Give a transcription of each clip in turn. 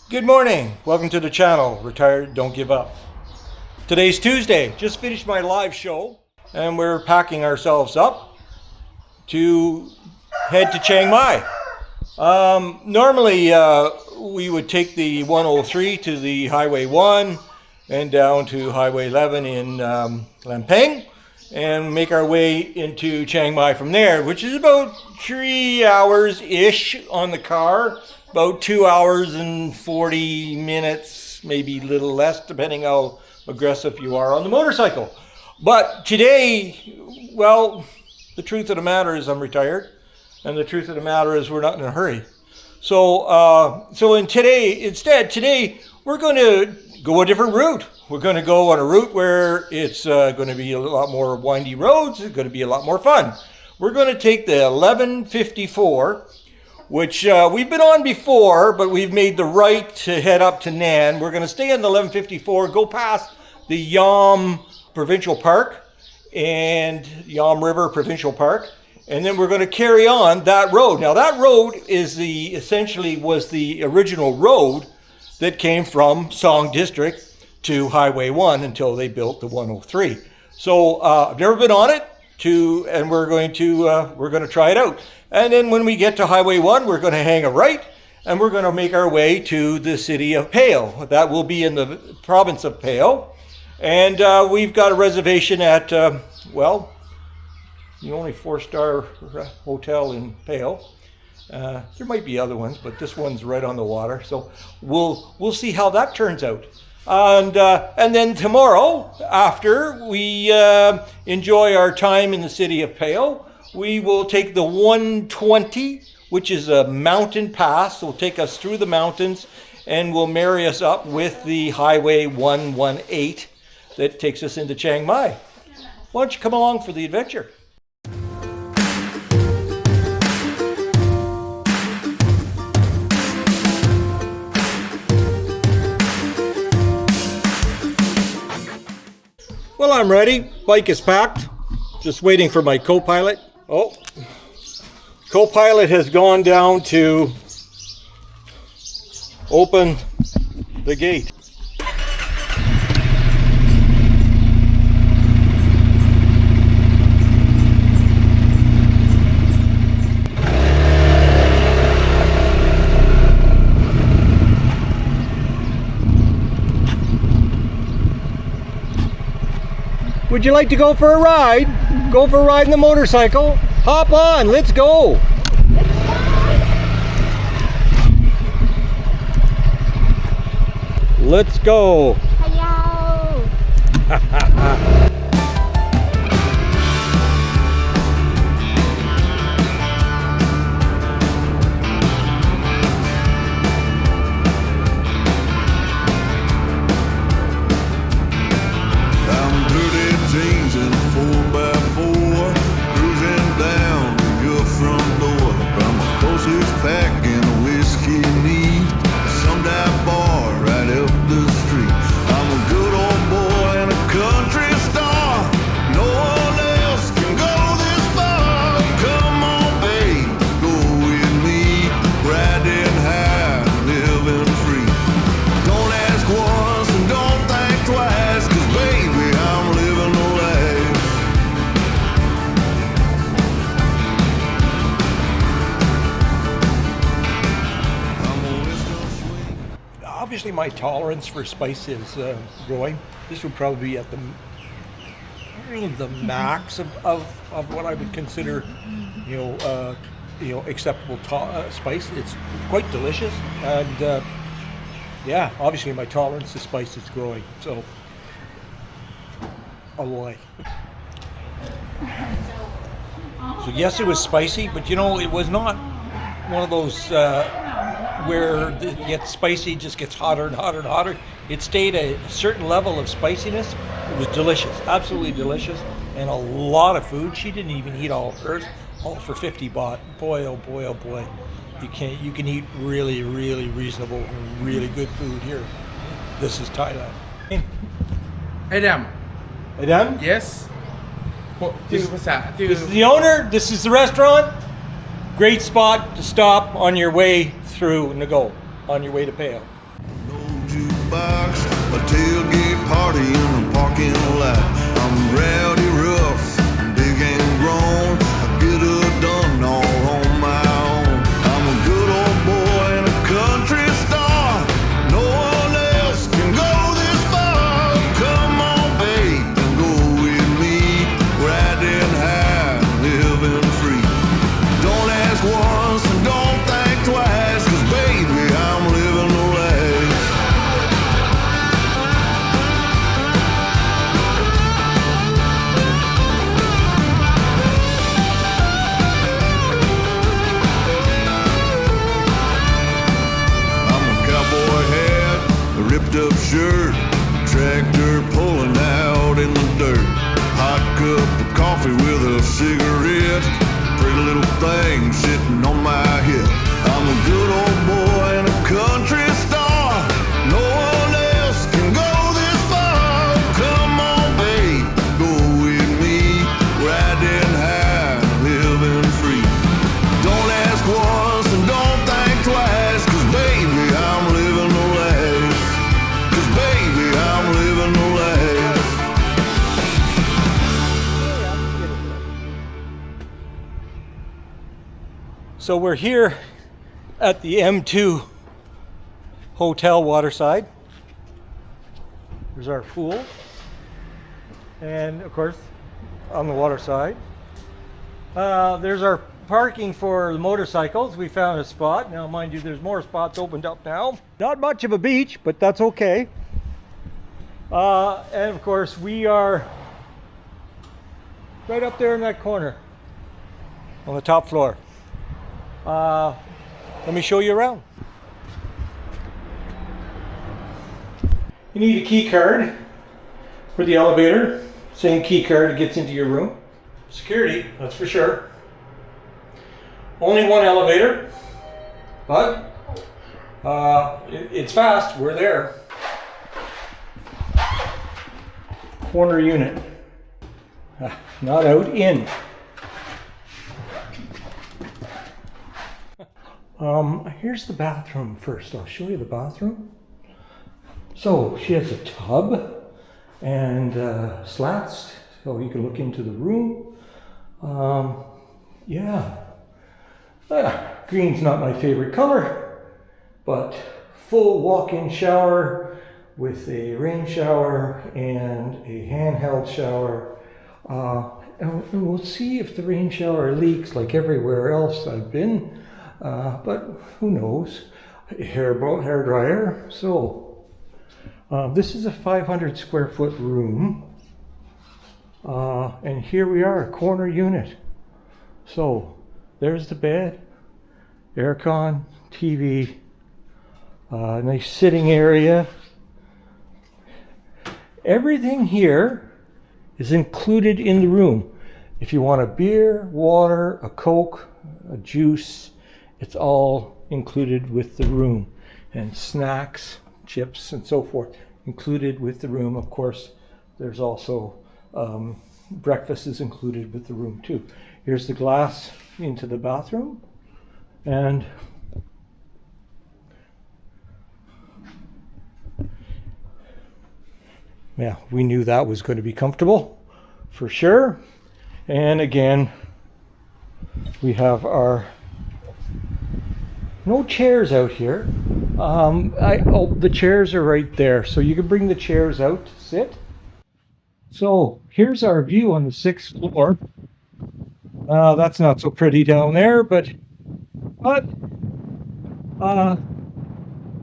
Good morning. Welcome to the channel, Retired Don't Give Up. Today's Tuesday. Just finished my live show and we're packing ourselves up to head to Chiang Mai. Normally we would take the 103 to the Highway 1 and down to Highway 11 in Lampang and make our way into Chiang Mai from there, which is about 3 hours-ish on the car. About 2 hours and 40 minutes, maybe a little less, depending how aggressive you are on the motorcycle. But today, well, the truth of the matter is I'm retired, and the truth of the matter is we're not in a hurry. So today we're going to go a different route. We're going to go on a route where it's going to be a lot more windy roads. It's going to be a lot more fun. We're going to take the 1154. Which we've been on before, but we've made the right to head up to Nan. We're going to stay on the 1154, go past the Yam Provincial Park and Yam River Provincial Park, and then we're going to carry on that road. Now that road is essentially was the original road that came from Song District to Highway 1 until they built the 103. So I've never been on it, and we're going to try it out. And then when we get to Highway 1, we're going to hang a right, and we're going to make our way to the city of Payo. That will be in the province of Payo. And we've got a reservation at, the only 4-star hotel in Payo. There might be other ones, but this one's right on the water. So we'll see how that turns out. And then tomorrow, after we enjoy our time in the city of Payo, we will take the 120, which is a mountain pass. It'll take us through the mountains and will marry us up with the Highway 118 that takes us into Chiang Mai. Why don't you come along for the adventure? Well, I'm ready. Bike is packed. Just waiting for my co-pilot. Oh, co-pilot has gone down to open the gate. Would you like to go for a ride? Go for a ride in the motorcycle? Hop on, let's go! Let's go! Hello! Obviously my tolerance for spice is growing. This would probably be at the max of what I would consider, acceptable spice. It's quite delicious, and obviously my tolerance to spice is growing. So, oh boy. So yes, it was spicy, but it was not one of those where it gets spicy, just gets hotter and hotter and hotter. It stayed at a certain level of spiciness. It was delicious, absolutely delicious, and a lot of food. She didn't even eat all of hers, all for 50 baht. Boy, oh boy, oh boy. You can eat really, really reasonable, really good food here. This is Thailand. Adam. Adam? Yes. This is the owner. This is the restaurant. Great spot to stop on your way through Nago, on your way to Payo. box, a tailgate party in the parking lot. I'm rowdy rough, big and grown. I get it done all on my own. I'm a good old boy and a country star. No one else can go this far. Come on, babe, and go with me. Riding high, living free. Don't ask once and don't think twice, 'cause baby, I'm living the life. I'm a cowboy hat, a ripped up shirt, tractor pulling out in the dirt. Hot cup of coffee with a cigarette, pretty little thing sitting on my hip. I'm a good old boy and a country star. No one else can go this far. Come on, babe, go with me. Riding high, living free. Don't ask once and don't think twice, 'cause baby, I'm living the life. 'Cause baby, I'm living the life. So we're here at the M2 Hotel Waterside. There's our pool. And of course, on the water side. There's our parking for the motorcycles. We found a spot. Now, mind you, there's more spots opened up now. Not much of a beach, but that's okay. And of course, we are right up there in that corner on the top floor. Let me show you around. You need a key card for the elevator. Same key card that gets into your room. Security, that's for sure. Only one elevator, but it's fast. We're there. Corner unit. Not out, in. Here's the bathroom first. I'll show you the bathroom. So she has a tub and slats, so you can look into the room. Green's not my favorite color, but full walk-in shower with a rain shower and a handheld shower. And we'll see if the rain shower leaks like everywhere else I've been. But who knows? Hair dryer. So this is a 500 square foot room, and here we are, a corner unit. So there's the bed, aircon, TV, nice sitting area. Everything here is included in the room. If you want a beer, water, a Coke, a juice, it's all included with the room. And snacks, chips, and so forth, included with the room. Of course, there's also breakfast is included with the room too. Here's the glass into the bathroom. And yeah, we knew that was going to be comfortable for sure. And again, we have our no chairs out here. The chairs are right there, so you can bring the chairs out to sit. So here's our view on the 6th floor. That's not so pretty down there, but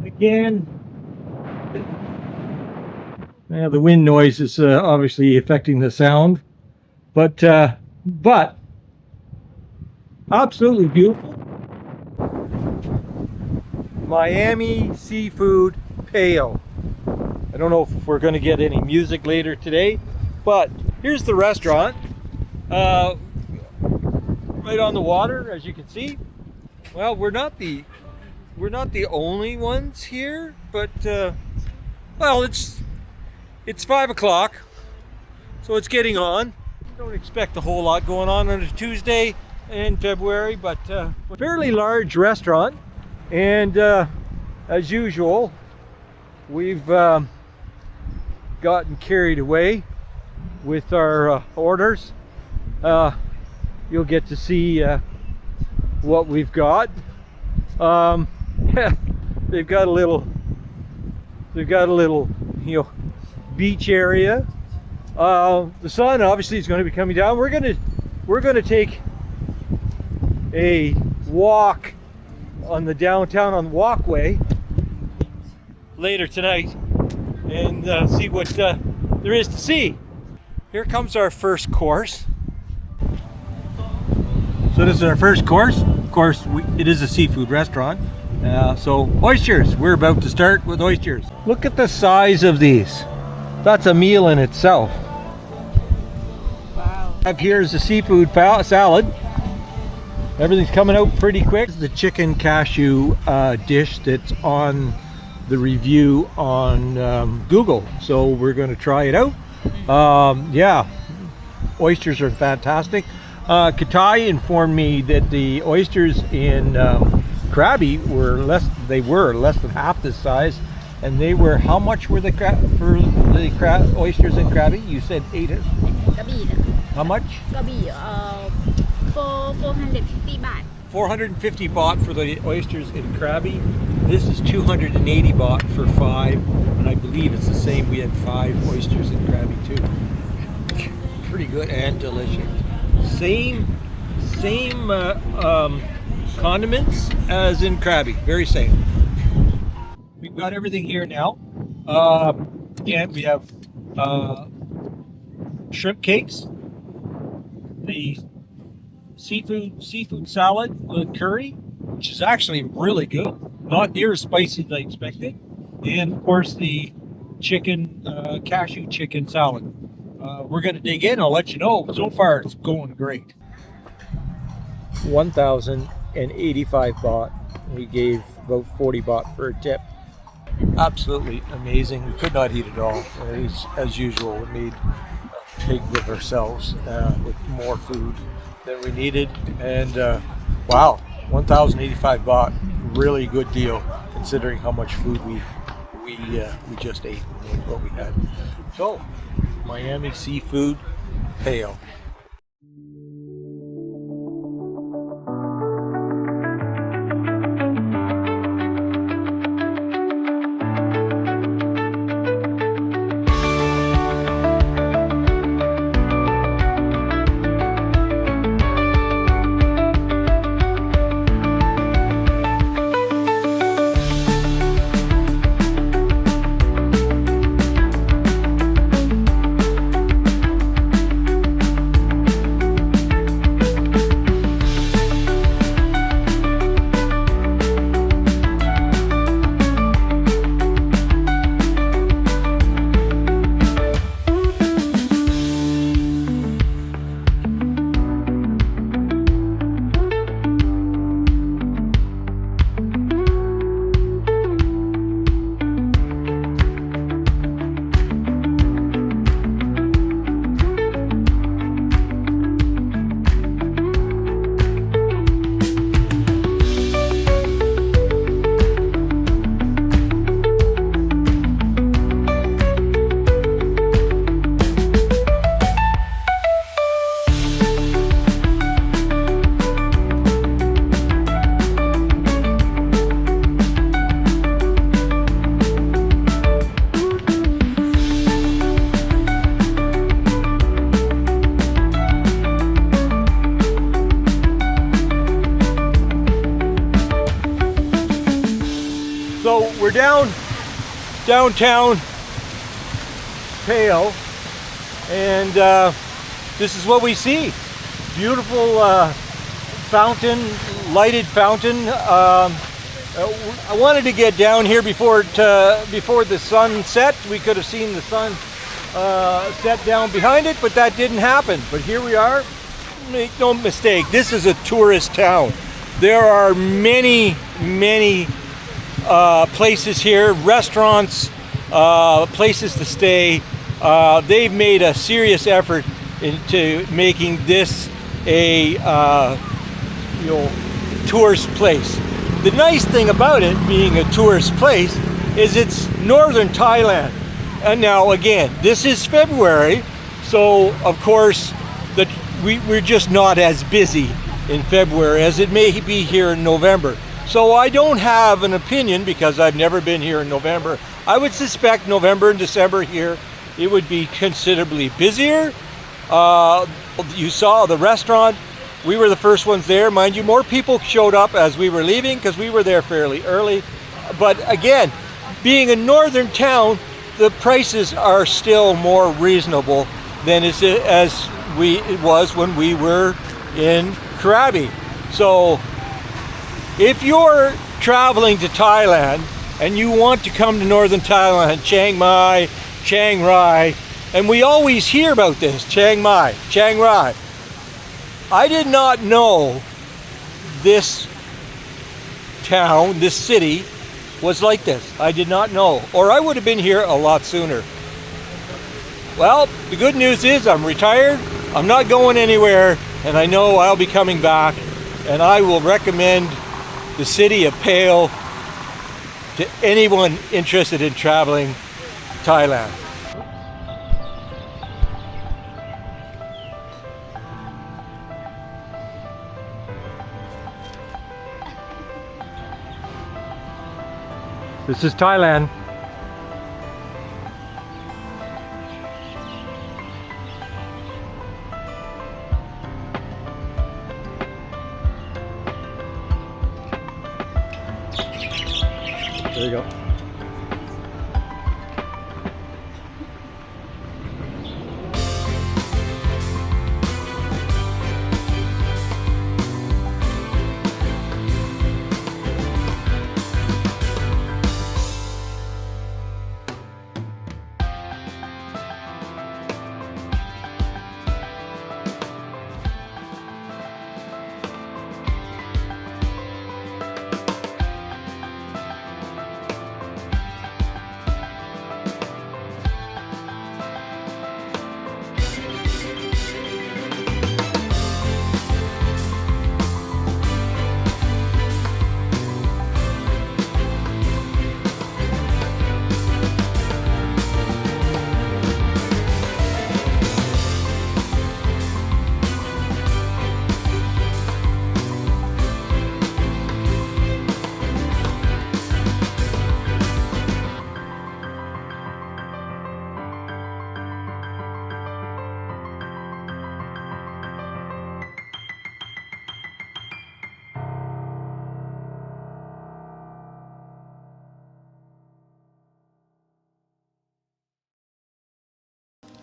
again, the wind noise is obviously affecting the sound, but absolutely beautiful. Miami Seafood Pale. I don't know if we're going to get any music later today, but here's the restaurant, right on the water, as you can see. Well, we're not the only ones here, but well, it's 5 o'clock, so it's getting on. Don't expect a whole lot going on a Tuesday in February, but a fairly large restaurant. And as usual, we've gotten carried away with our orders. You'll get to see what we've got. They've got a little beach area. The sun obviously is going to be coming down. We're gonna take a walk on the downtown on the walkway later tonight and see what there is to see. Here comes our first course. So this is our first course. Of course, it is a seafood restaurant. So oysters, we're about to start with oysters. Look at the size of these. That's a meal in itself. Wow. Up here is the seafood salad. Everything's coming out pretty quick. This is the chicken cashew dish that's on the review on Google. So we're going to try it out. Yeah, oysters are fantastic. Katai informed me that the oysters in Krabi were less than half this size, and they were, how much were the oysters in Krabi? You said 800. กระบี่นะ How much? กระบี่450 บาท 450 baht for the oysters in Krabi. This is 280 baht for 5, and I believe it's the same. We had 5 oysters in Krabi too. Pretty good and delicious. Same condiments as in Krabi. Very same. We've got everything here now. And we have shrimp cakes, the seafood salad with curry, which is actually really good, not near as spicy as I expected, and of course the cashew chicken salad. We're going to dig in. I'll let you know. So far, it's going great. 1,085 baht. We gave about 40 baht for a tip. Absolutely amazing. We could not eat it all. As usual, we made a pig of ourselves with more food than we needed. And wow, 1,085 baht. Really good deal considering how much food we just ate and what we had. So, Miami seafood pale. So we're downtown Pale, and this is what we see. Beautiful fountain, lighted fountain. I wanted to get down here before the sun set. We could have seen the sun set down behind it, but that didn't happen. But here we are. Make no mistake, this is a tourist town. There are many places here, restaurants, places to stay. They've made a serious effort into making this a tourist place. The nice thing about it being a tourist place is it's northern Thailand. And now again, this is February, so of course we're just not as busy in February as it may be here in November. So I don't have an opinion because I've never been here in November. I would suspect November and December here, it would be considerably busier. You saw the restaurant. We were the first ones there. Mind you, more people showed up as we were leaving because we were there fairly early. But again, being a northern town, the prices are still more reasonable than it was when we were in Krabi. So if you're traveling to Thailand and you want to come to northern Thailand, Chiang Mai, Chiang Rai, and we always hear about this, Chiang Mai, Chiang Rai. I did not know this town, this city, was like this. I did not know, or I would have been here a lot sooner. Well, the good news is I'm retired, I'm not going anywhere, and I know I'll be coming back, and I will recommend the city of Pale to anyone interested in traveling Thailand. This is Thailand. There you go.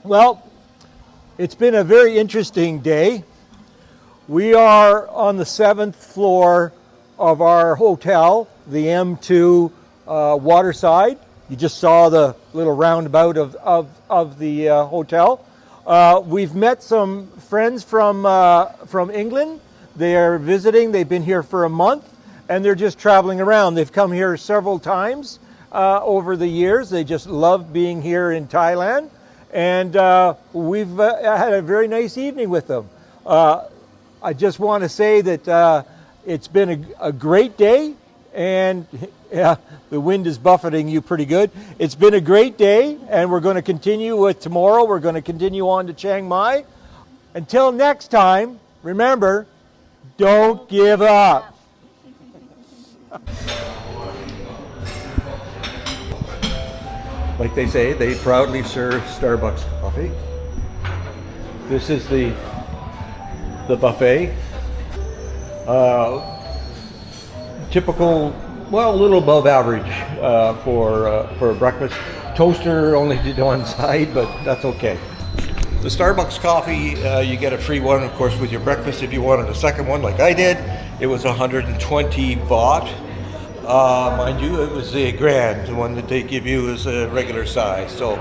Well, it's been a very interesting day. We are on the 7th floor of our hotel, the M2 Waterside. You just saw the little roundabout of the hotel. We've met some friends from England. They are visiting. They've been here for a month, and they're just traveling around. They've come here several times over the years. They just love being here in Thailand. And we've had a very nice evening with them. I just want to say that it's been a great day, and yeah, the wind is buffeting you pretty good. It's been a great day, and we're going to continue with tomorrow. We're going to continue on to Chiang Mai. Until next time, remember, don't give up. Like they say, they proudly serve Starbucks coffee. This is the buffet. Typical, well, a little above average for breakfast. Toaster only did one side, but that's okay. The Starbucks coffee, you get a free one, of course, with your breakfast. If you wanted a second one, like I did, it was 120 baht. Mind you, it was the grand, the one that they give you is a regular size. So,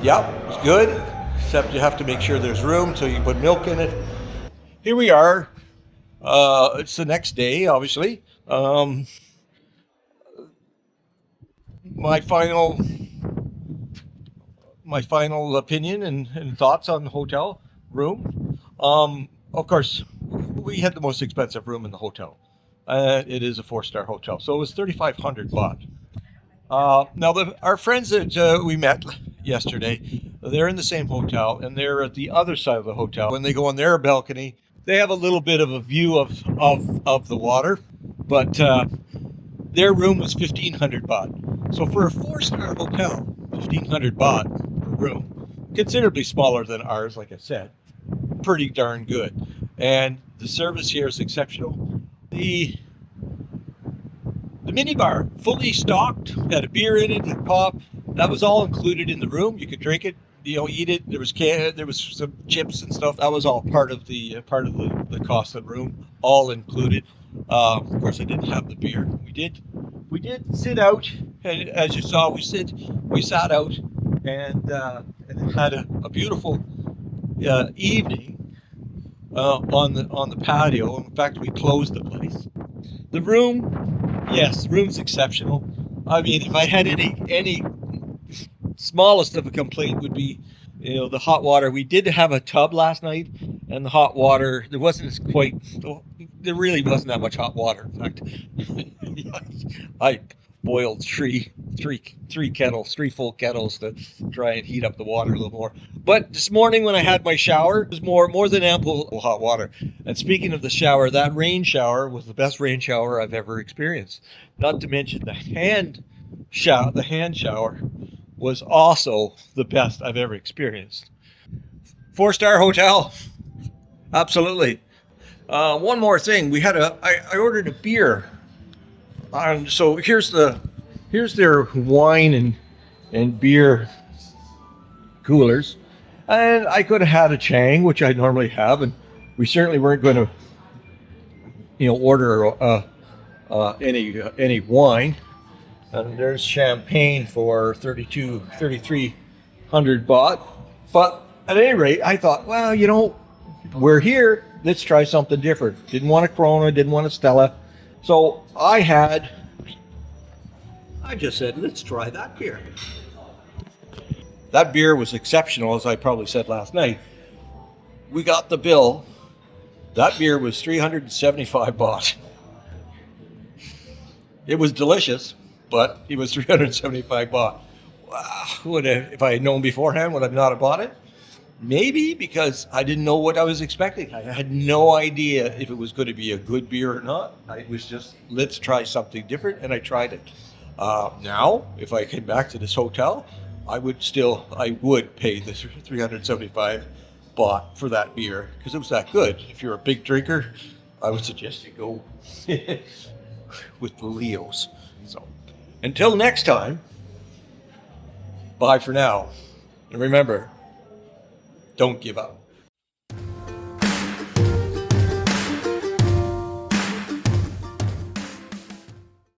yeah, it's good, except you have to make sure there's room so you can put milk in it. Here we are. It's the next day, obviously. My final opinion and thoughts on the hotel room. Of course, we had the most expensive room in the hotel. It is a 4-star hotel, so it was 3,500 baht. Now, our friends that we met yesterday, they're in the same hotel, and they're at the other side of the hotel. When they go on their balcony, they have a little bit of a view of the water, but their room was 1,500 baht. So for a 4-star hotel, 1,500 baht per room, considerably smaller than ours, like I said, pretty darn good. And the service here is exceptional. The minibar, fully stocked, had a beer in it, a pop. That was all included in the room. You could drink it, eat it. There was some chips and stuff. That was all part of the cost of the room, all included. Of course, I didn't have the beer. We did sit out, and as you saw, we sat out and had a beautiful evening on the patio. In fact, we closed the place. The room, yes, the room's exceptional. I mean, if I had any smallest of a complaint would be, the hot water. We did have a tub last night, and the hot water, there really wasn't that much hot water. In fact, I boiled three full kettles to try and heat up the water a little more. But this morning when I had my shower, it was more than ample hot water. And speaking of the shower, that rain shower was the best rain shower I've ever experienced. Not to mention the hand shower was also the best I've ever experienced. 4-star hotel, absolutely. One more thing, I ordered a beer. So here's their wine and beer coolers, and I could have had a Chang, which I normally have, and we certainly weren't going to, order any wine. And there's champagne for 3,300 baht. But at any rate, I thought, well, we're here. Let's try something different. Didn't want a Corona, didn't want a Stella. So I just said, let's try that beer. That beer was exceptional, as I probably said last night. We got the bill. That beer was 375 baht. It was delicious, but it was 375 baht. Wow. If I had known beforehand, would I not have bought it? Maybe, because I didn't know what I was expecting. I had no idea if it was going to be a good beer or not. I was just, let's try something different, and I tried it. Now, if I came back to this hotel, I would pay the 375 baht for that beer, because it was that good. If you're a big drinker, I would suggest you go with the Leos. So, until next time, bye for now. And remember, don't give up.